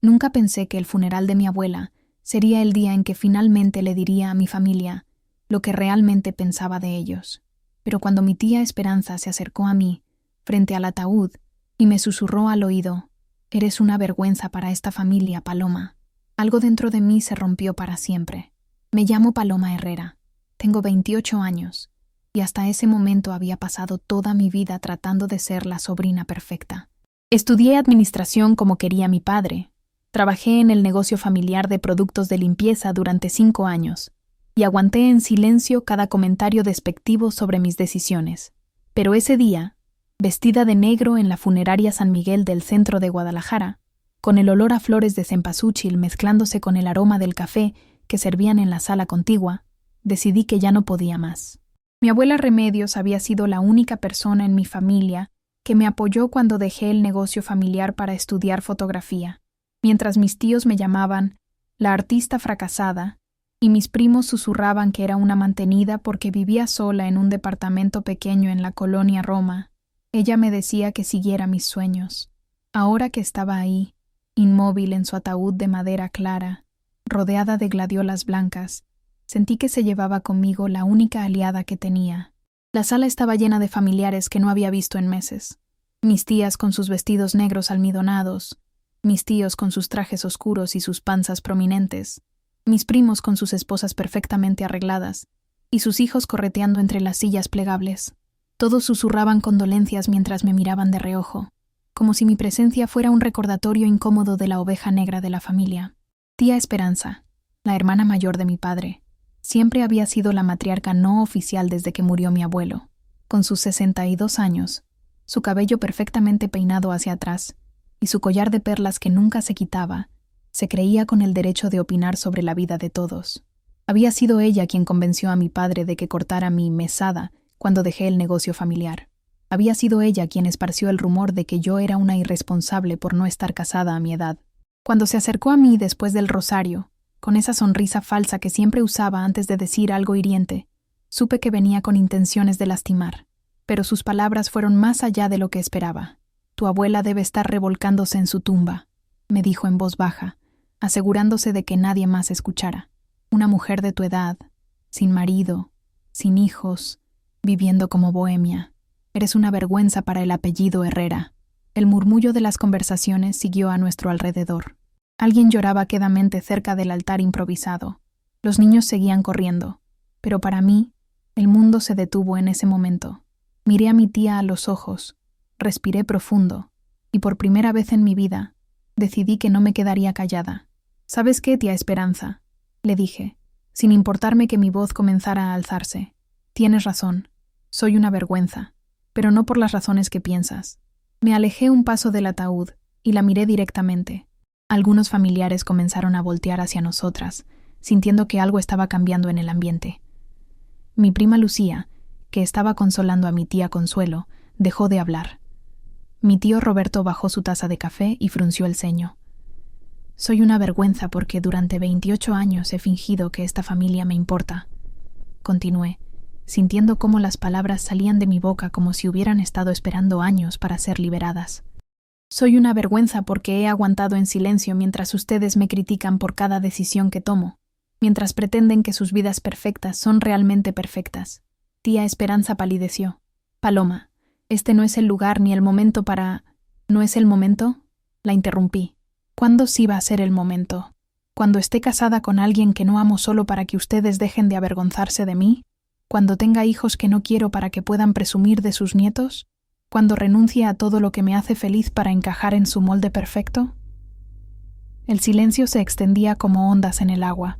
Nunca pensé que el funeral de mi abuela sería el día en que finalmente le diría a mi familia lo que realmente pensaba de ellos. Pero cuando mi tía Esperanza se acercó a mí, frente al ataúd, y me susurró al oído: «Eres una vergüenza para esta familia, Paloma», algo dentro de mí se rompió para siempre. Me llamo Paloma Herrera. Tengo 28 años, y hasta ese momento había pasado toda mi vida tratando de ser la sobrina perfecta. Estudié administración como quería mi padre. Trabajé en el negocio familiar de productos de limpieza durante 5 años, y aguanté en silencio cada comentario despectivo sobre mis decisiones. Pero ese día, vestida de negro en la funeraria San Miguel del centro de Guadalajara, con el olor a flores de cempasúchil mezclándose con el aroma del café que servían en la sala contigua, decidí que ya no podía más. Mi abuela Remedios había sido la única persona en mi familia que me apoyó cuando dejé el negocio familiar para estudiar fotografía, mientras mis tíos me llamaban la artista fracasada y mis primos susurraban que era una mantenida porque vivía sola en un departamento pequeño en la colonia Roma. Ella me decía que siguiera mis sueños. Ahora que estaba ahí, inmóvil en su ataúd de madera clara, rodeada de gladiolas blancas, sentí que se llevaba conmigo la única aliada que tenía. La sala estaba llena de familiares que no había visto en meses. Mis tías con sus vestidos negros almidonados, mis tíos con sus trajes oscuros y sus panzas prominentes, mis primos con sus esposas perfectamente arregladas, y sus hijos correteando entre las sillas plegables. Todos susurraban condolencias mientras me miraban de reojo, como si mi presencia fuera un recordatorio incómodo de la oveja negra de la familia. Tía Esperanza, la hermana mayor de mi padre, siempre había sido la matriarca no oficial desde que murió mi abuelo. Con sus 62 años, su cabello perfectamente peinado hacia atrás y su collar de perlas que nunca se quitaba, se creía con el derecho de opinar sobre la vida de todos. Había sido ella quien convenció a mi padre de que cortara mi mesada cuando dejé el negocio familiar. Había sido ella quien esparció el rumor de que yo era una irresponsable por no estar casada a mi edad. Cuando se acercó a mí después del rosario, con esa sonrisa falsa que siempre usaba antes de decir algo hiriente, supe que venía con intenciones de lastimar, pero sus palabras fueron más allá de lo que esperaba. «Tu abuela debe estar revolcándose en su tumba», me dijo en voz baja, asegurándose de que nadie más escuchara. «Una mujer de tu edad, sin marido, sin hijos, viviendo como bohemia. Eres una vergüenza para el apellido Herrera». El murmullo de las conversaciones siguió a nuestro alrededor. Alguien lloraba quedamente cerca del altar improvisado. Los niños seguían corriendo, pero para mí, el mundo se detuvo en ese momento. Miré a mi tía a los ojos, respiré profundo, y por primera vez en mi vida, decidí que no me quedaría callada. «¿Sabes qué, tía Esperanza?», le dije, sin importarme que mi voz comenzara a alzarse. «Tienes razón, soy una vergüenza, pero no por las razones que piensas». Me alejé un paso del ataúd y la miré directamente. Algunos familiares comenzaron a voltear hacia nosotras, sintiendo que algo estaba cambiando en el ambiente. Mi prima Lucía, que estaba consolando a mi tía Consuelo, dejó de hablar. Mi tío Roberto bajó su taza de café y frunció el ceño. «Soy una vergüenza porque durante 28 años he fingido que esta familia me importa», continué, sintiendo cómo las palabras salían de mi boca como si hubieran estado esperando años para ser liberadas. «Soy una vergüenza porque he aguantado en silencio mientras ustedes me critican por cada decisión que tomo, mientras pretenden que sus vidas perfectas son realmente perfectas». Tía Esperanza palideció. «Paloma, este no es el lugar ni el momento para...» «¿No es el momento?», la interrumpí. «¿Cuándo sí va a ser el momento? ¿Cuando esté casada con alguien que no amo solo para que ustedes dejen de avergonzarse de mí? ¿Cuando tenga hijos que no quiero para que puedan presumir de sus nietos? ¿Cuando renuncie a todo lo que me hace feliz para encajar en su molde perfecto?». El silencio se extendía como ondas en el agua.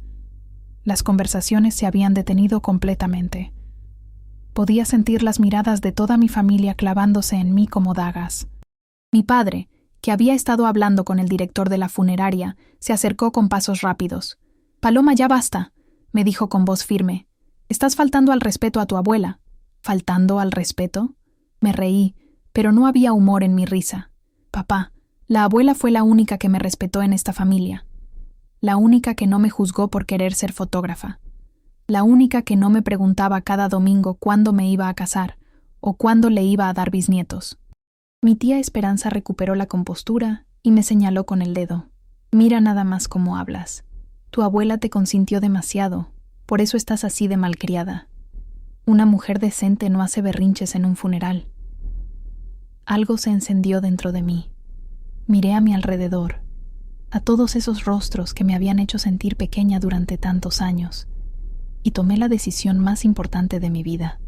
Las conversaciones se habían detenido completamente. Podía sentir las miradas de toda mi familia clavándose en mí como dagas. Mi padre, que había estado hablando con el director de la funeraria, se acercó con pasos rápidos. «Paloma, ya basta», me dijo con voz firme. «Estás faltando al respeto a tu abuela». «¿Faltando al respeto?». Me reí, pero no había humor en mi risa. «Papá, la abuela fue la única que me respetó en esta familia. La única que no me juzgó por querer ser fotógrafa. La única que no me preguntaba cada domingo cuándo me iba a casar o cuándo le iba a dar bisnietos». Mi tía Esperanza recuperó la compostura y me señaló con el dedo. Mira nada más cómo hablas. Tu abuela te consintió demasiado, por eso estás así de malcriada. Una mujer decente no hace berrinches en un funeral. Algo se encendió dentro de mí. Miré a mi alrededor, a todos esos rostros que me habían hecho sentir pequeña durante tantos años, y tomé la decisión más importante de mi vida.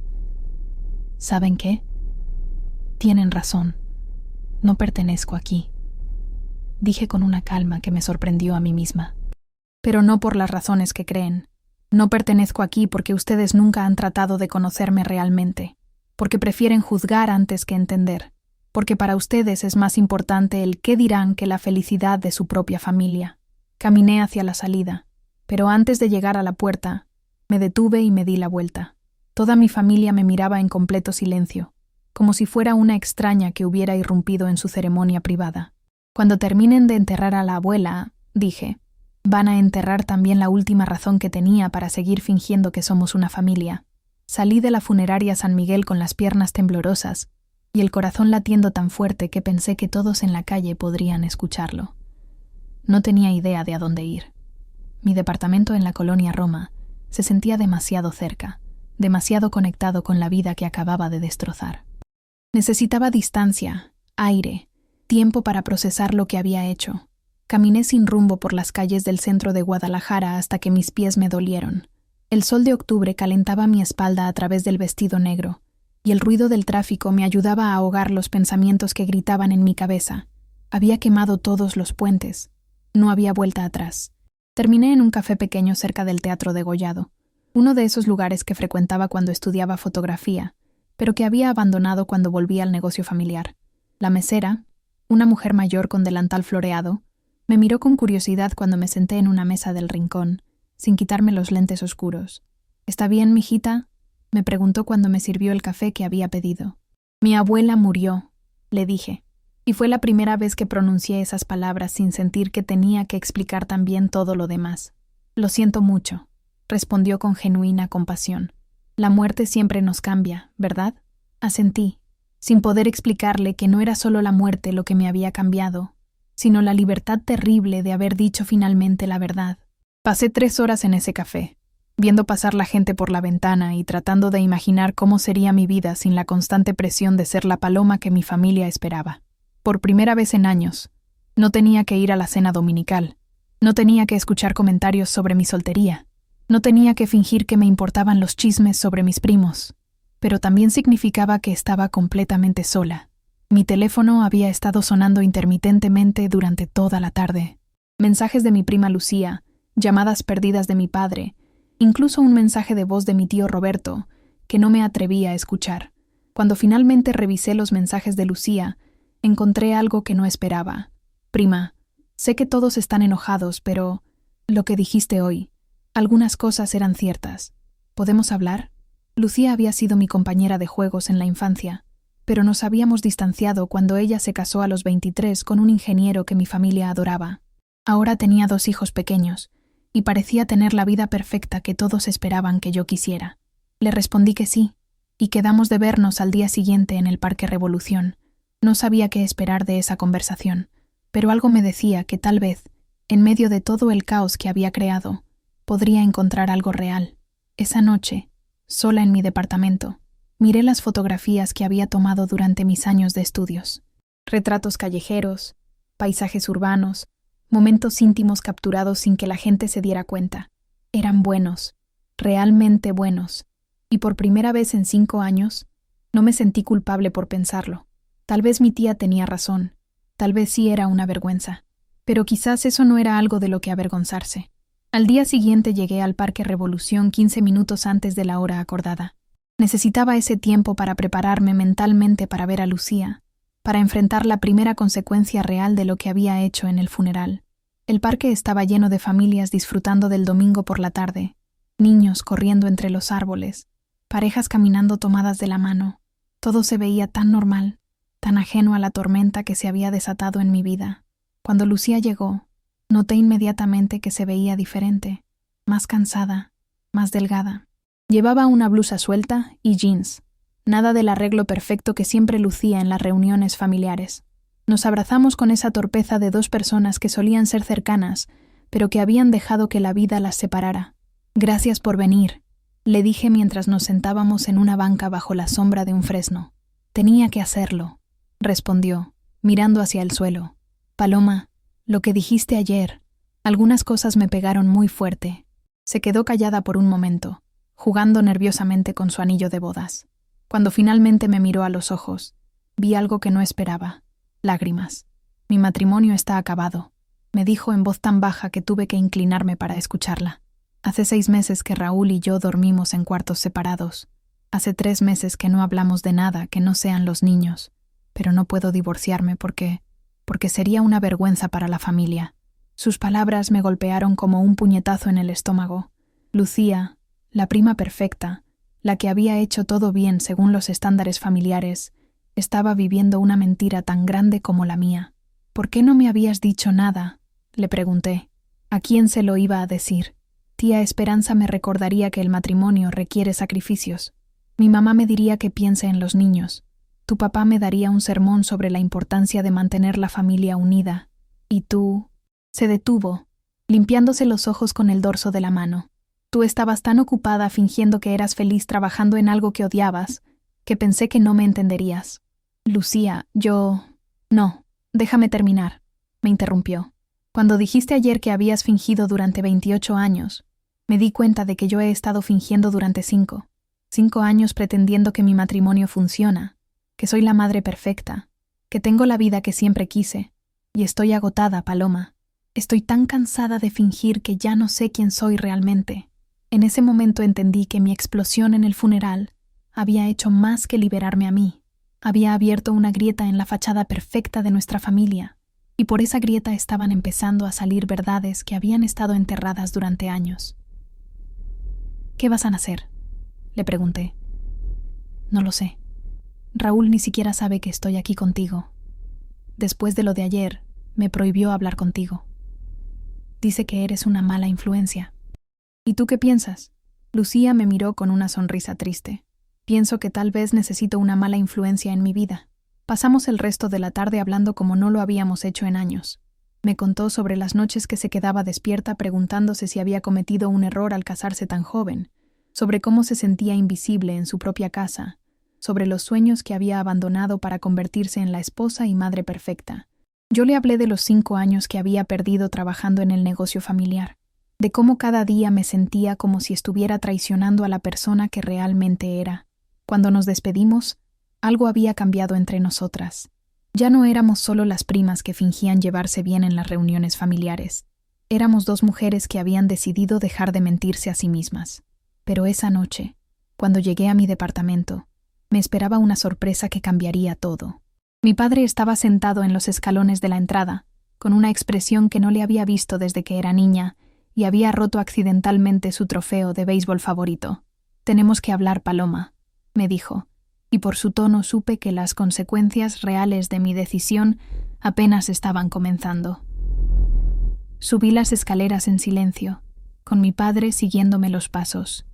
¿Saben qué? Tienen razón. No pertenezco aquí, dije con una calma que me sorprendió a mí misma. Pero no por las razones que creen. No pertenezco aquí porque ustedes nunca han tratado de conocerme realmente, porque prefieren juzgar antes que entender, porque para ustedes es más importante el qué dirán que la felicidad de su propia familia. Caminé hacia la salida, pero antes de llegar a la puerta, me detuve y me di la vuelta. Toda mi familia me miraba en completo silencio, como si fuera una extraña que hubiera irrumpido en su ceremonia privada. Cuando terminen de enterrar a la abuela, dije, van a enterrar también la última razón que tenía para seguir fingiendo que somos una familia. Salí de la funeraria San Miguel con las piernas temblorosas y el corazón latiendo tan fuerte que pensé que todos en la calle podrían escucharlo. No tenía idea de a dónde ir. Mi departamento en la colonia Roma se sentía demasiado cerca, demasiado conectado con la vida que acababa de destrozar. Necesitaba distancia, aire, tiempo para procesar lo que había hecho. Caminé sin rumbo por las calles del centro de Guadalajara hasta que mis pies me dolieron. El sol de octubre calentaba mi espalda a través del vestido negro, y el ruido del tráfico me ayudaba a ahogar los pensamientos que gritaban en mi cabeza. Había quemado todos los puentes. No había vuelta atrás. Terminé en un café pequeño cerca del Teatro Degollado, uno de esos lugares que frecuentaba cuando estudiaba fotografía, pero que había abandonado cuando volví al negocio familiar. La mesera, una mujer mayor con delantal floreado, me miró con curiosidad cuando me senté en una mesa del rincón, sin quitarme los lentes oscuros. «¿Está bien, mijita?», me preguntó cuando me sirvió el café que había pedido. «Mi abuela murió», le dije, y fue la primera vez que pronuncié esas palabras sin sentir que tenía que explicar también todo lo demás. «Lo siento mucho», respondió con genuina compasión. «La muerte siempre nos cambia, ¿verdad?», asentí, sin poder explicarle que no era solo la muerte lo que me había cambiado, sino la libertad terrible de haber dicho finalmente la verdad. Pasé 3 horas en ese café, viendo pasar la gente por la ventana y tratando de imaginar cómo sería mi vida sin la constante presión de ser la paloma que mi familia esperaba. Por primera vez en años, no tenía que ir a la cena dominical, no tenía que escuchar comentarios sobre mi soltería, no tenía que fingir que me importaban los chismes sobre mis primos, pero también significaba que estaba completamente sola. Mi teléfono había estado sonando intermitentemente durante toda la tarde. Mensajes de mi prima Lucía, llamadas perdidas de mi padre, incluso un mensaje de voz de mi tío Roberto, que no me atreví a escuchar. Cuando finalmente revisé los mensajes de Lucía, encontré algo que no esperaba. «Prima, sé que todos están enojados, pero lo que dijiste hoy, algunas cosas eran ciertas. ¿Podemos hablar?». Lucía había sido mi compañera de juegos en la infancia, pero nos habíamos distanciado cuando ella se casó a los 23 con un ingeniero que mi familia adoraba. Ahora tenía 2 hijos pequeños, y parecía tener la vida perfecta que todos esperaban que yo quisiera. Le respondí que sí, y quedamos de vernos al día siguiente en el Parque Revolución. No sabía qué esperar de esa conversación, pero algo me decía que tal vez, en medio de todo el caos que había creado, podría encontrar algo real. Esa noche, sola en mi departamento, miré las fotografías que había tomado durante mis años de estudios. Retratos callejeros, paisajes urbanos, momentos íntimos capturados sin que la gente se diera cuenta. Eran buenos, realmente buenos, y por primera vez en 5 años, no me sentí culpable por pensarlo. Tal vez mi tía tenía razón, tal vez sí era una vergüenza, pero quizás eso no era algo de lo que avergonzarse. Al día siguiente llegué al Parque Revolución 15 minutos antes de la hora acordada. Necesitaba ese tiempo para prepararme mentalmente para ver a Lucía, para enfrentar la primera consecuencia real de lo que había hecho en el funeral. El parque estaba lleno de familias disfrutando del domingo por la tarde, niños corriendo entre los árboles, parejas caminando tomadas de la mano. Todo se veía tan normal, tan ajeno a la tormenta que se había desatado en mi vida. Cuando Lucía llegó, noté inmediatamente que se veía diferente, más cansada, más delgada. Llevaba una blusa suelta y jeans, nada del arreglo perfecto que siempre lucía en las reuniones familiares. Nos abrazamos con esa torpeza de dos personas que solían ser cercanas, pero que habían dejado que la vida las separara. «Gracias por venir», le dije mientras nos sentábamos en una banca bajo la sombra de un fresno. «Tenía que hacerlo», respondió, mirando hacia el suelo. «Paloma, lo que dijiste ayer, algunas cosas me pegaron muy fuerte». Se quedó callada por un momento, jugando nerviosamente con su anillo de bodas. Cuando finalmente me miró a los ojos, vi algo que no esperaba: lágrimas. «Mi matrimonio está acabado», me dijo en voz tan baja que tuve que inclinarme para escucharla. «Hace 6 meses que Raúl y yo dormimos en cuartos separados. Hace 3 meses que no hablamos de nada que no sean los niños. Pero no puedo divorciarme porque sería una vergüenza para la familia». Sus palabras me golpearon como un puñetazo en el estómago. Lucía, la prima perfecta, la que había hecho todo bien según los estándares familiares, estaba viviendo una mentira tan grande como la mía. «¿Por qué no me habías dicho nada?», le pregunté. ¿A quién se lo iba a decir? Tía Esperanza me recordaría que el matrimonio requiere sacrificios. Mi mamá me diría que piense en los niños. Tu papá me daría un sermón sobre la importancia de mantener la familia unida. Y tú... Se detuvo, limpiándose los ojos con el dorso de la mano. Tú estabas tan ocupada fingiendo que eras feliz trabajando en algo que odiabas, que pensé que no me entenderías. Lucía, yo... No, déjame terminar, me interrumpió. Cuando dijiste ayer que habías fingido durante 28 años, me di cuenta de que yo he estado fingiendo durante 5. 5 años pretendiendo que mi matrimonio funciona, que soy la madre perfecta, que tengo la vida que siempre quise, y estoy agotada, Paloma. Estoy tan cansada de fingir que ya no sé quién soy realmente. En ese momento entendí que mi explosión en el funeral había hecho más que liberarme a mí. Había abierto una grieta en la fachada perfecta de nuestra familia, y por esa grieta estaban empezando a salir verdades que habían estado enterradas durante años. «¿Qué vas a hacer?», le pregunté. «No lo sé. Raúl ni siquiera sabe que estoy aquí contigo. Después de lo de ayer, me prohibió hablar contigo. Dice que eres una mala influencia». «¿Y tú qué piensas?». Lucía me miró con una sonrisa triste. «Pienso que tal vez necesito una mala influencia en mi vida». Pasamos el resto de la tarde hablando como no lo habíamos hecho en años. Me contó sobre las noches que se quedaba despierta preguntándose si había cometido un error al casarse tan joven, sobre cómo se sentía invisible en su propia casa, sobre los sueños que había abandonado para convertirse en la esposa y madre perfecta. Yo le hablé de los 5 años que había perdido trabajando en el negocio familiar, de cómo cada día me sentía como si estuviera traicionando a la persona que realmente era. Cuando nos despedimos, algo había cambiado entre nosotras. Ya no éramos solo las primas que fingían llevarse bien en las reuniones familiares. Éramos 2 mujeres que habían decidido dejar de mentirse a sí mismas. Pero esa noche, cuando llegué a mi departamento, me esperaba una sorpresa que cambiaría todo. Mi padre estaba sentado en los escalones de la entrada, con una expresión que no le había visto desde que era niña, y había roto accidentalmente su trofeo de béisbol favorito. «Tenemos que hablar, Paloma», me dijo, y por su tono supe que las consecuencias reales de mi decisión apenas estaban comenzando. Subí las escaleras en silencio, con mi padre siguiéndome los pasos.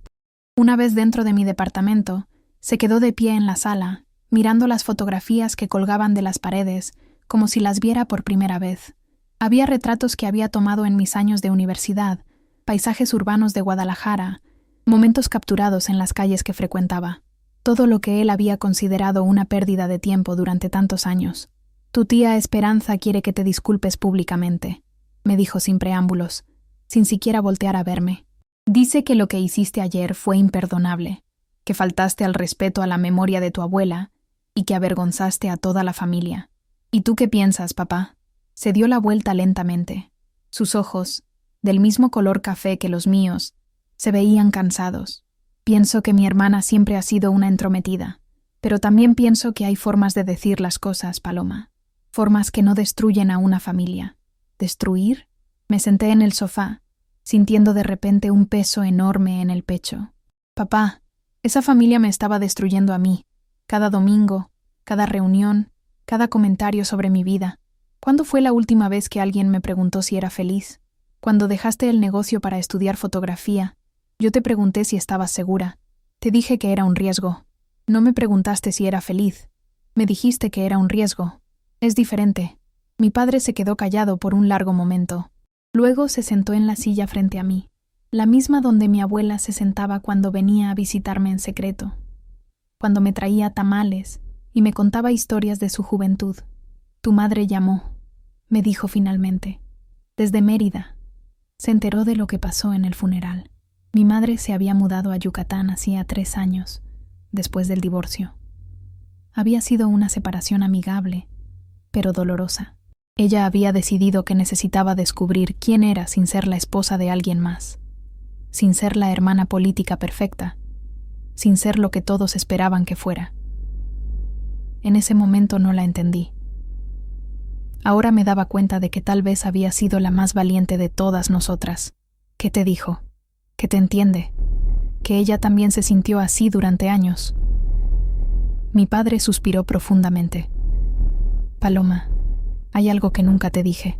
Una vez dentro de mi departamento, se quedó de pie en la sala, mirando las fotografías que colgaban de las paredes, como si las viera por primera vez. Había retratos que había tomado en mis años de universidad, paisajes urbanos de Guadalajara, momentos capturados en las calles que frecuentaba. Todo lo que él había considerado una pérdida de tiempo durante tantos años. «Tu tía Esperanza quiere que te disculpes públicamente», me dijo sin preámbulos, sin siquiera voltear a verme. «Dice que lo que hiciste ayer fue imperdonable, que faltaste al respeto a la memoria de tu abuela y que avergonzaste a toda la familia. ¿Y tú qué piensas, papá?». Se dio la vuelta lentamente. Sus ojos, del mismo color café que los míos, se veían cansados. «Pienso que mi hermana siempre ha sido una entrometida, pero también pienso que hay formas de decir las cosas, Paloma. Formas que no destruyen a una familia». ¿Destruir? Me senté en el sofá, sintiendo de repente un peso enorme en el pecho. «Papá, esa familia me estaba destruyendo a mí. Cada domingo, cada reunión, cada comentario sobre mi vida. ¿Cuándo fue la última vez que alguien me preguntó si era feliz? Cuando dejaste el negocio para estudiar fotografía, yo te pregunté si estabas segura. Te dije que era un riesgo. No me preguntaste si era feliz. Me dijiste que era un riesgo. Es diferente. Mi padre se quedó callado por un largo momento. Luego se sentó en la silla frente a mí, la misma donde mi abuela se sentaba cuando venía a visitarme en secreto, cuando me traía tamales y me contaba historias de su juventud. Tu madre llamó, me dijo finalmente, desde Mérida. Se enteró de lo que pasó en el funeral. Mi madre se había mudado a Yucatán hacía 3 años, después del divorcio. Había sido una separación amigable, pero dolorosa. Ella había decidido que necesitaba descubrir quién era sin ser la esposa de alguien más, sin ser la hermana política perfecta, sin ser lo que todos esperaban que fuera. En ese momento no la entendí. Ahora me daba cuenta de que tal vez había sido la más valiente de todas nosotras. ¿Qué te dijo? Que te entiende, que ella también se sintió así durante años. Mi padre suspiró profundamente. Paloma, hay algo que nunca te dije.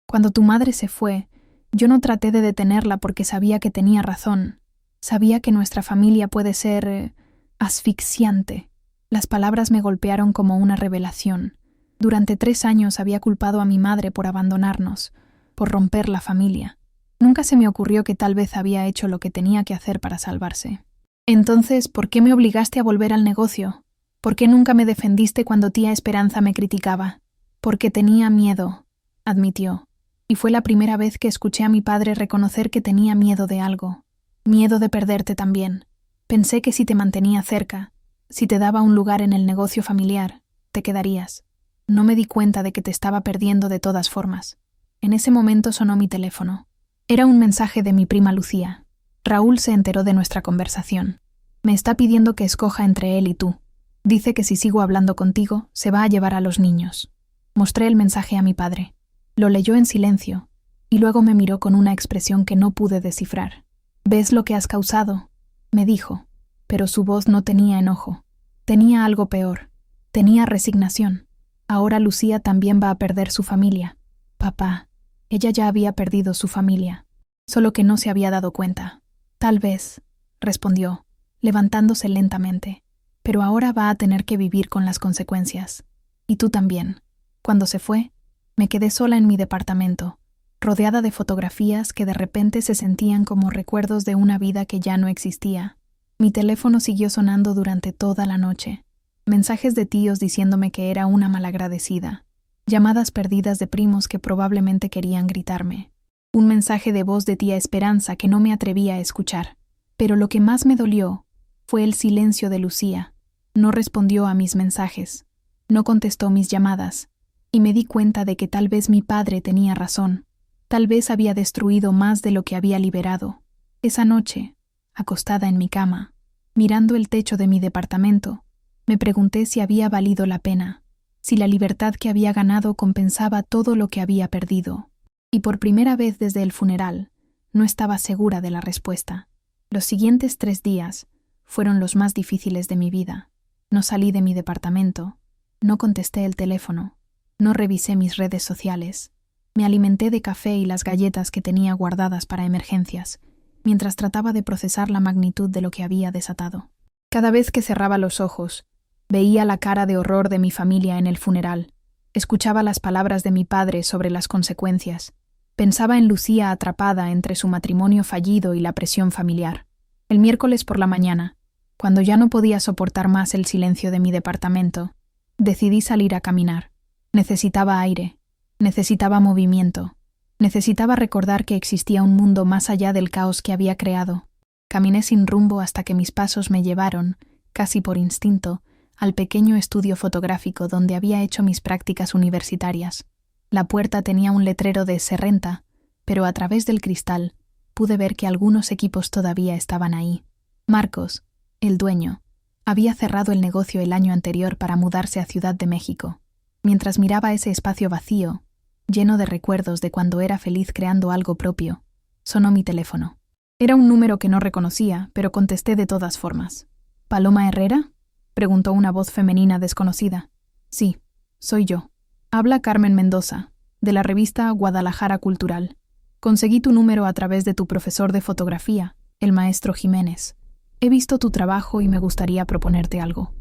Cuando tu madre se fue, yo no traté de detenerla porque sabía que tenía razón. Sabía que nuestra familia puede ser asfixiante. Las palabras me golpearon como una revelación. Durante 3 años había culpado a mi madre por abandonarnos, por romper la familia. Nunca se me ocurrió que tal vez había hecho lo que tenía que hacer para salvarse. Entonces, ¿por qué me obligaste a volver al negocio? ¿Por qué nunca me defendiste cuando tía Esperanza me criticaba? Porque tenía miedo, admitió, y fue la primera vez que escuché a mi padre reconocer que tenía miedo de algo. Miedo de perderte también. Pensé que si te mantenía cerca, si te daba un lugar en el negocio familiar, te quedarías. No me di cuenta de que te estaba perdiendo de todas formas. En ese momento sonó mi teléfono. Era un mensaje de mi prima Lucía. Raúl se enteró de nuestra conversación. Me está pidiendo que escoja entre él y tú. Dice que si sigo hablando contigo, se va a llevar a los niños. Mostré el mensaje a mi padre. Lo leyó en silencio, y luego me miró con una expresión que no pude descifrar. ¿Ves lo que has causado?, me dijo, pero su voz no tenía enojo. Tenía algo peor. Tenía resignación. Ahora Lucía también va a perder su familia. Papá, ella ya había perdido su familia, solo que no se había dado cuenta. Tal vez, respondió, levantándose lentamente, pero ahora va a tener que vivir con las consecuencias. Y tú también. Cuando se fue, me quedé sola en mi departamento, rodeada de fotografías que de repente se sentían como recuerdos de una vida que ya no existía. Mi teléfono siguió sonando durante toda la noche. Mensajes de tíos diciéndome que era una malagradecida. Llamadas perdidas de primos que probablemente querían gritarme. Un mensaje de voz de tía Esperanza que no me atrevía a escuchar. Pero lo que más me dolió fue el silencio de Lucía. No respondió a mis mensajes. No contestó mis llamadas. Y me di cuenta de que tal vez mi padre tenía razón. Tal vez había destruido más de lo que había liberado. Esa noche, acostada en mi cama, mirando el techo de mi departamento, me pregunté si había valido la pena, si la libertad que había ganado compensaba todo lo que había perdido. Y por primera vez desde el funeral, no estaba segura de la respuesta. Los siguientes 3 días fueron los más difíciles de mi vida. No salí de mi departamento, no contesté el teléfono, no revisé mis redes sociales. Me alimenté de café y las galletas que tenía guardadas para emergencias, mientras trataba de procesar la magnitud de lo que había desatado. Cada vez que cerraba los ojos, veía la cara de horror de mi familia en el funeral, escuchaba las palabras de mi padre sobre las consecuencias, pensaba en Lucía atrapada entre su matrimonio fallido y la presión familiar. El miércoles por la mañana, cuando ya no podía soportar más el silencio de mi departamento, decidí salir a caminar. Necesitaba aire, necesitaba movimiento, necesitaba recordar que existía un mundo más allá del caos que había creado. Caminé sin rumbo hasta que mis pasos me llevaron, casi por instinto, al pequeño estudio fotográfico donde había hecho mis prácticas universitarias. La puerta tenía un letrero de "Se renta", pero a través del cristal pude ver que algunos equipos todavía estaban ahí. Marcos, el dueño, había cerrado el negocio el año anterior para mudarse a Ciudad de México. Mientras miraba ese espacio vacío, lleno de recuerdos de cuando era feliz creando algo propio, sonó mi teléfono. Era un número que no reconocía, pero contesté de todas formas. ¿Paloma Herrera?, preguntó una voz femenina desconocida. Sí, soy yo. Habla Carmen Mendoza, de la revista Guadalajara Cultural. Conseguí tu número a través de tu profesor de fotografía, el maestro Jiménez. He visto tu trabajo y me gustaría proponerte algo.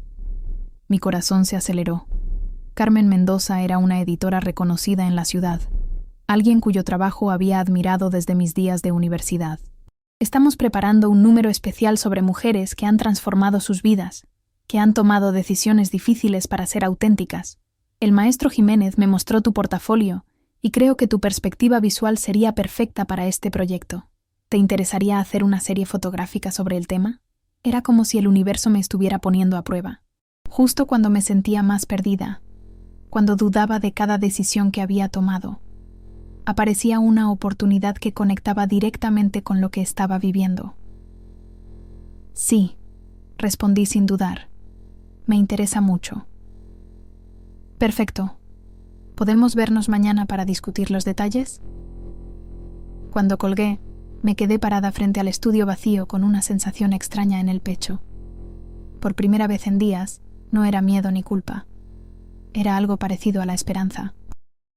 Mi corazón se aceleró. Carmen Mendoza era una editora reconocida en la ciudad, alguien cuyo trabajo había admirado desde mis días de universidad. Estamos preparando un número especial sobre mujeres que han transformado sus vidas, que han tomado decisiones difíciles para ser auténticas. El maestro Jiménez me mostró tu portafolio y creo que tu perspectiva visual sería perfecta para este proyecto. ¿Te interesaría hacer una serie fotográfica sobre el tema? Era como si el universo me estuviera poniendo a prueba. Justo cuando me sentía más perdida, cuando dudaba de cada decisión que había tomado, aparecía una oportunidad que conectaba directamente con lo que estaba viviendo. Sí, respondí sin dudar. Me interesa mucho. Perfecto. ¿Podemos vernos mañana para discutir los detalles? Cuando colgué, me quedé parada frente al estudio vacío con una sensación extraña en el pecho. Por primera vez en días, no era miedo ni culpa. Era algo parecido a la esperanza.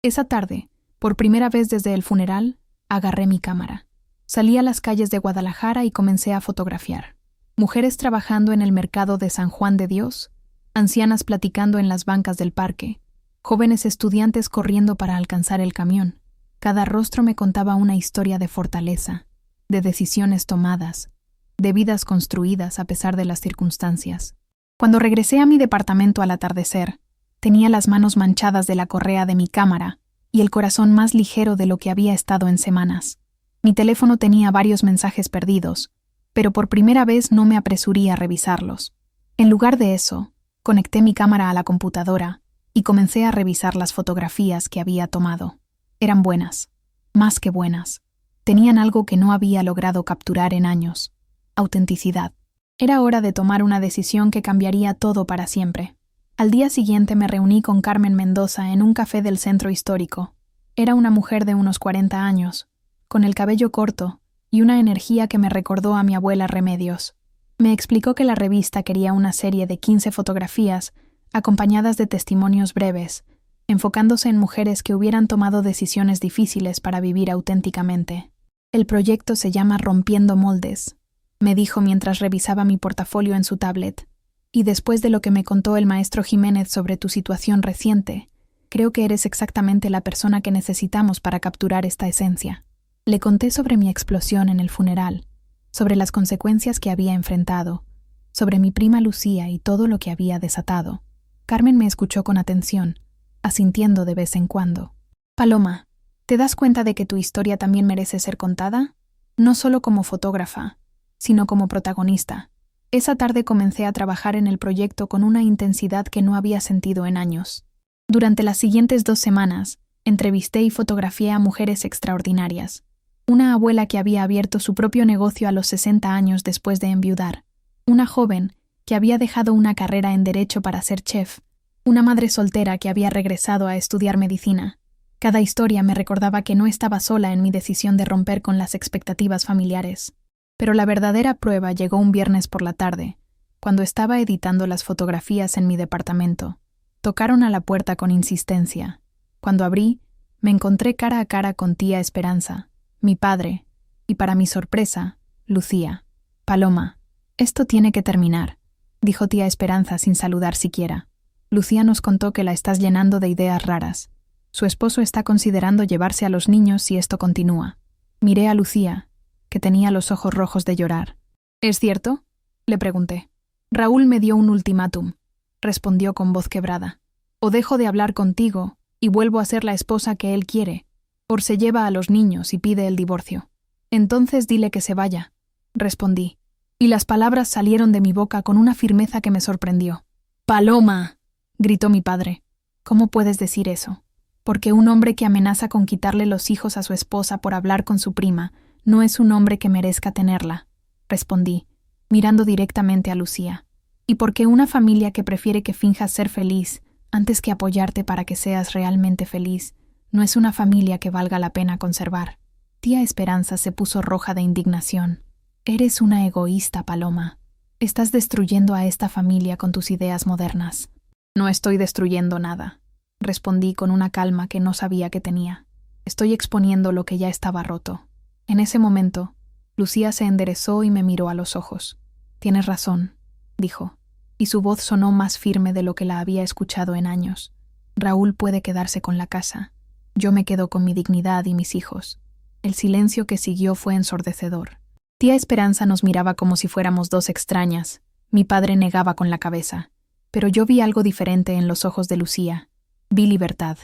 Esa tarde, por primera vez desde el funeral, agarré mi cámara. Salí a las calles de Guadalajara y comencé a fotografiar. Mujeres trabajando en el mercado de San Juan de Dios, ancianas platicando en las bancas del parque, jóvenes estudiantes corriendo para alcanzar el camión. Cada rostro me contaba una historia de fortaleza, de decisiones tomadas, de vidas construidas a pesar de las circunstancias. Cuando regresé a mi departamento al atardecer, tenía las manos manchadas de la correa de mi cámara y el corazón más ligero de lo que había estado en semanas. Mi teléfono tenía varios mensajes perdidos, pero por primera vez no me apresuré a revisarlos. En lugar de eso, conecté mi cámara a la computadora y comencé a revisar las fotografías que había tomado. Eran buenas, más que buenas. Tenían algo que no había logrado capturar en años: autenticidad. Era hora de tomar una decisión que cambiaría todo para siempre. Al día siguiente me reuní con Carmen Mendoza en un café del centro histórico. Era una mujer de unos 40 años, con el cabello corto y una energía que me recordó a mi abuela Remedios. Me explicó que la revista quería una serie de 15 fotografías acompañadas de testimonios breves, enfocándose en mujeres que hubieran tomado decisiones difíciles para vivir auténticamente. El proyecto se llama Rompiendo Moldes, me dijo mientras revisaba mi portafolio en su tablet. Y después de lo que me contó el maestro Jiménez sobre tu situación reciente, creo que eres exactamente la persona que necesitamos para capturar esta esencia. Le conté sobre mi explosión en el funeral, sobre las consecuencias que había enfrentado, sobre mi prima Lucía y todo lo que había desatado. Carmen me escuchó con atención, asintiendo de vez en cuando. Paloma, ¿te das cuenta de que tu historia también merece ser contada? No solo como fotógrafa, sino como protagonista. Esa tarde comencé a trabajar en el proyecto con una intensidad que no había sentido en años. Durante las siguientes 2 semanas, entrevisté y fotografié a mujeres extraordinarias. Una abuela que había abierto su propio negocio a los 60 años después de enviudar. Una joven que había dejado una carrera en derecho para ser chef. Una madre soltera que había regresado a estudiar medicina. Cada historia me recordaba que no estaba sola en mi decisión de romper con las expectativas familiares. Pero la verdadera prueba llegó un viernes por la tarde, cuando estaba editando las fotografías en mi departamento. Tocaron a la puerta con insistencia. Cuando abrí, me encontré cara a cara con tía Esperanza, mi padre, y para mi sorpresa, Lucía. Paloma, esto tiene que terminar, dijo tía Esperanza sin saludar siquiera. Lucía nos contó que la estás llenando de ideas raras. Su esposo está considerando llevarse a los niños si esto continúa. Miré a Lucía, que tenía los ojos rojos de llorar. ¿Es cierto?, le pregunté. Raúl me dio un ultimátum, respondió con voz quebrada. O dejo de hablar contigo y vuelvo a ser la esposa que él quiere, o se lleva a los niños y pide el divorcio. Entonces dile que se vaya, respondí, y las palabras salieron de mi boca con una firmeza que me sorprendió. ¡Paloma!, gritó mi padre. ¿Cómo puedes decir eso? Porque un hombre que amenaza con quitarle los hijos a su esposa por hablar con su prima no es un hombre que merezca tenerla, respondí, mirando directamente a Lucía. Y porque una familia que prefiere que finjas ser feliz antes que apoyarte para que seas realmente feliz no es una familia que valga la pena conservar. Tía Esperanza se puso roja de indignación. Eres una egoísta, Paloma. Estás destruyendo a esta familia con tus ideas modernas. No estoy destruyendo nada, respondí con una calma que no sabía que tenía. Estoy exponiendo lo que ya estaba roto. En ese momento, Lucía se enderezó y me miró a los ojos. Tienes razón, dijo, y su voz sonó más firme de lo que la había escuchado en años. Raúl puede quedarse con la casa. Yo me quedo con mi dignidad y mis hijos. El silencio que siguió fue ensordecedor. Tía Esperanza nos miraba como si fuéramos dos extrañas. Mi padre negaba con la cabeza. Pero yo vi algo diferente en los ojos de Lucía. Vi libertad.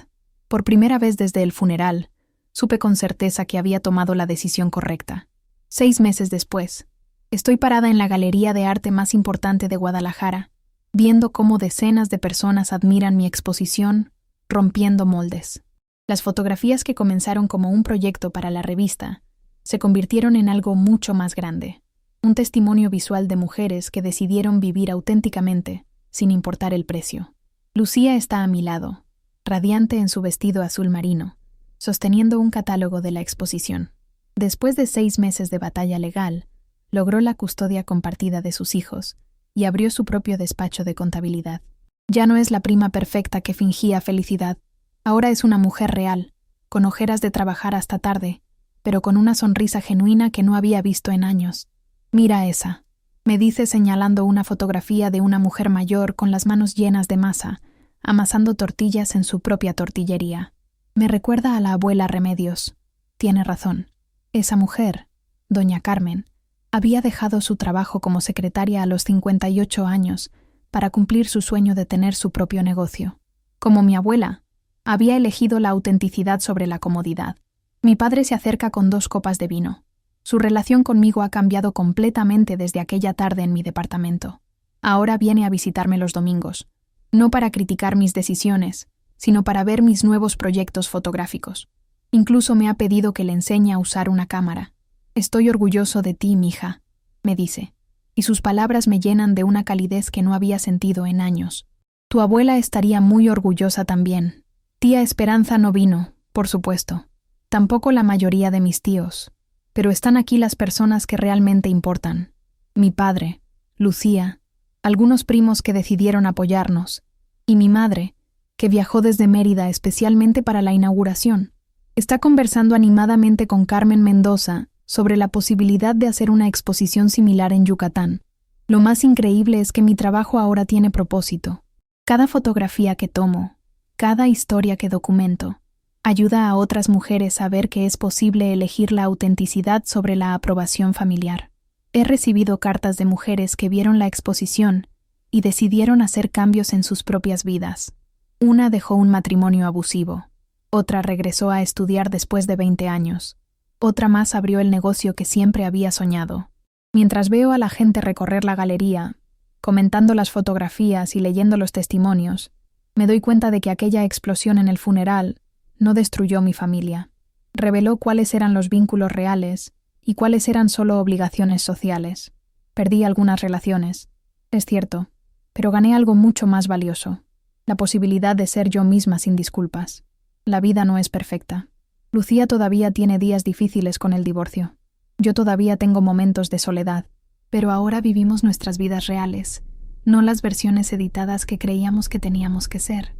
Por primera vez desde el funeral, supe con certeza que había tomado la decisión correcta. 6 meses después, estoy parada en la galería de arte más importante de Guadalajara, viendo cómo decenas de personas admiran mi exposición, rompiendo moldes. Las fotografías que comenzaron como un proyecto para la revista se convirtieron en algo mucho más grande, un testimonio visual de mujeres que decidieron vivir auténticamente, sin importar el precio. Lucía está a mi lado, radiante en su vestido azul marino, sosteniendo un catálogo de la exposición. Después de 6 meses de batalla legal, logró la custodia compartida de sus hijos y abrió su propio despacho de contabilidad. Ya no es la prima perfecta que fingía felicidad. Ahora es una mujer real, con ojeras de trabajar hasta tarde, pero con una sonrisa genuina que no había visto en años. «Mira esa», me dice señalando una fotografía de una mujer mayor con las manos llenas de masa, amasando tortillas en su propia tortillería. Me recuerda a la abuela Remedios. Tiene razón. Esa mujer, doña Carmen, había dejado su trabajo como secretaria a los 58 años para cumplir su sueño de tener su propio negocio. Como mi abuela, había elegido la autenticidad sobre la comodidad. Mi padre se acerca con 2 copas de vino. Su relación conmigo ha cambiado completamente desde aquella tarde en mi departamento. Ahora viene a visitarme los domingos, no para criticar mis decisiones, sino para ver mis nuevos proyectos fotográficos. Incluso me ha pedido que le enseñe a usar una cámara. «Estoy orgulloso de ti, mija», me dice, y sus palabras me llenan de una calidez que no había sentido en años. «Tu abuela estaría muy orgullosa también. Tía Esperanza no vino, por supuesto. Tampoco la mayoría de mis tíos. Pero están aquí las personas que realmente importan. Mi padre, Lucía, algunos primos que decidieron apoyarnos, y mi madre, que viajó desde Mérida especialmente para la inauguración. Está conversando animadamente con Carmen Mendoza sobre la posibilidad de hacer una exposición similar en Yucatán. Lo más increíble es que mi trabajo ahora tiene propósito. Cada fotografía que tomo, cada historia que documento, ayuda a otras mujeres a ver que es posible elegir la autenticidad sobre la aprobación familiar. He recibido cartas de mujeres que vieron la exposición y decidieron hacer cambios en sus propias vidas. Una dejó un matrimonio abusivo. Otra regresó a estudiar después de 20 años. Otra más abrió el negocio que siempre había soñado. Mientras veo a la gente recorrer la galería, comentando las fotografías y leyendo los testimonios, me doy cuenta de que aquella explosión en el funeral no destruyó mi familia. Reveló cuáles eran los vínculos reales y cuáles eran solo obligaciones sociales. Perdí algunas relaciones, es cierto, pero gané algo mucho más valioso: la posibilidad de ser yo misma sin disculpas. La vida no es perfecta. Lucía todavía tiene días difíciles con el divorcio. Yo todavía tengo momentos de soledad. Pero ahora vivimos nuestras vidas reales, no las versiones editadas que creíamos que teníamos que ser.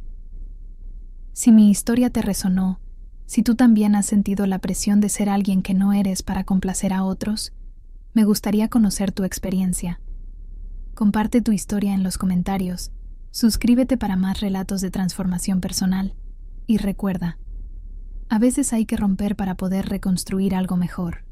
Si mi historia te resonó, si tú también has sentido la presión de ser alguien que no eres para complacer a otros, me gustaría conocer tu experiencia. Comparte tu historia en los comentarios, suscríbete para más relatos de transformación personal y recuerda, a veces hay que romper para poder reconstruir algo mejor.